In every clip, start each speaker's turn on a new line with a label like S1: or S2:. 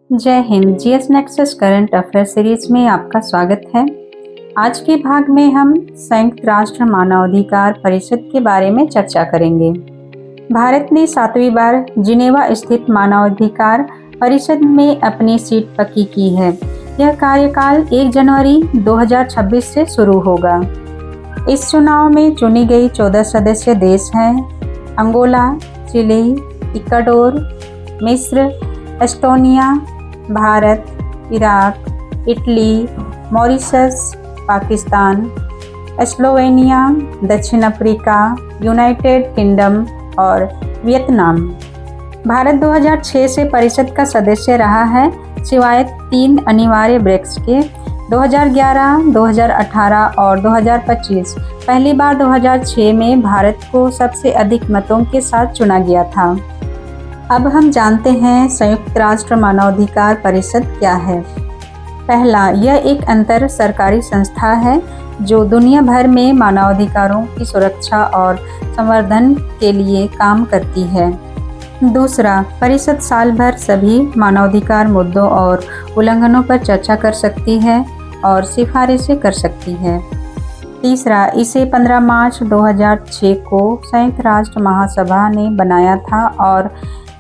S1: जय Hind. GS nexus current affair series में आपका स्वागत है। आज के भाग में हम संयुक्त राष्ट्र मानवाधिकार परिषद के बारे में चर्चा करेंगे। भारत ने 7वीं बार जिनेवा स्थित मानवाधिकार परिषद में अपनी सीट पक्की की है। यह कार्यकाल 1 जनवरी 2026 से शुरू होगा। इस चुनाव में चुनी गई 14 सदस्य देश हैं: अंगोला, चिली, इक्वाडोर, मिस्र, Estonia, Bharat, Iraq, Italy, Mauritius, Pakistan, Slovenia, दक्षिण अफ्रीका, यूनाइटेड किंगडम और वियतनाम। भारत 2006 से परिषद का सदस्य रहा है, सिवाय 3 अनिवार्य ब्रेक्स के। 2011, 2018 और 2025 पहली बार 2006 में भारत को सबसे अधिक मतों के साथ चुना गया था। अब हम जानते हैं संयुक्त राष्ट्र मानवाधिकार परिषद क्या है। पहला, यह एक अंतर सरकारी संस्था है जो दुनिया भर में मानवाधिकारों की सुरक्षा और संवर्धन के लिए काम करती है। दूसरा, परिषद साल भर सभी मानवाधिकार मुद्दों और उल्लंघनों पर चर्चा कर सकती है और सिफारिशें कर सकती है। तीसरा, इसे 15 मार्च 2006 को संयुक्त राष्ट्र महासभा ने बनाया था और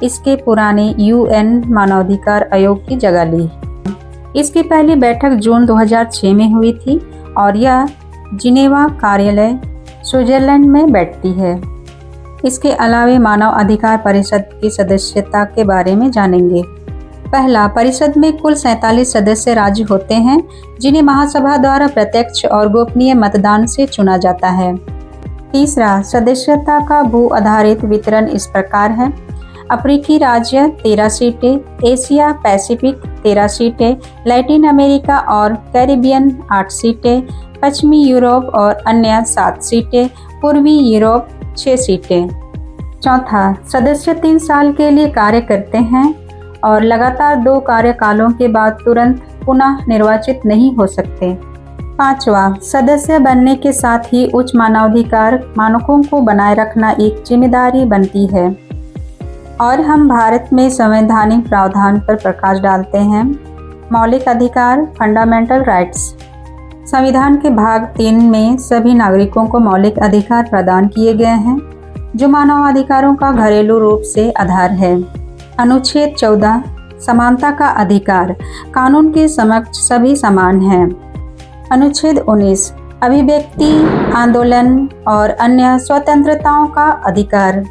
S1: इसके पुराने UN मानवाधिकार आयोग की जगह ली। इसकी पहली बैठक जून 2006 में हुई थी और यह जिनेवा कार्यालय स्विट्जरलैंड में बैठती है। इसके अलावा मानव अधिकार परिषद की सदस्यता के बारे में जानेंगे। पहला, परिषद में कुल 47 सदस्य राज्य होते हैं जिन्हें महासभा द्वारा प्रत्यक्ष और गोपनीय मतदान से चुना जाता है। तीसरा, सदस्यता का भू आधारित वितरण इस प्रकार है: अफ्रीकी राज्य 13 सीटें, एशिया पैसिफिक 13 सीटें, लैटिन अमेरिका और कैरिबियन 8 सीटें, पश्चिमी यूरोप और अन्य 7 सीटें, पूर्वी यूरोप 6 सीटें। चौथा, सदस्य 3 साल के लिए कार्य करते हैं और लगातार 2 कार्यकालों के बाद तुरंत पुनः निर्वाचित नहीं हो सकते। पांचवा, सदस्य बनने के साथ ही उच्च मानवाधिकार मानकों को बनाए रखना एक जिम्मेदारी बनती है। और हम भारत में संवैधानिक प्रावधान पर प्रकाश डालते हैं। मौलिक अधिकार, फंडामेंटल राइट्स। संविधान के भाग 3 में सभी नागरिकों को मौलिक अधिकार प्रदान किए गए हैं जो मानवाधिकारों का घरेलू रूप से आधार है। अनुच्छेद 14, समानता का अधिकार, कानून के समक्ष सभी समान हैं। अनुच्छेद 19, अभिव्यक्ति, आंदोलन और अन्य स्वतंत्रताओं का अधिकार।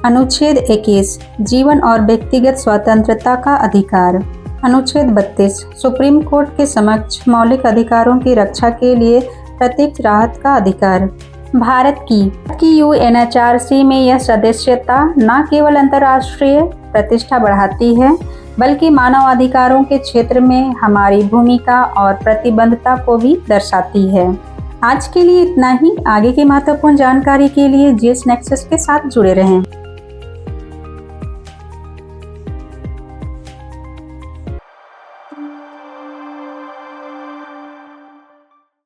S1: अनुच्छेद 21, जीवन और व्यक्तिगत स्वतंत्रता का अधिकार। अनुच्छेद 32, सुप्रीम कोर्ट के समक्ष मौलिक अधिकारों की रक्षा के लिए प्रत्यक्ष राहत का अधिकार। भारत की UNHRC में यह सदस्यता न केवल अंतर्राष्ट्रीय प्रतिष्ठा बढ़ाती है बल्कि मानवाधिकारों के क्षेत्र में हमारी भूमिका और प्रतिबद्धता को भी दर्शाती है। आज के लिए इतना ही। आगे की महत्वपूर्ण जानकारी के लिए जीएस नेक्सस के साथ जुड़े रहें।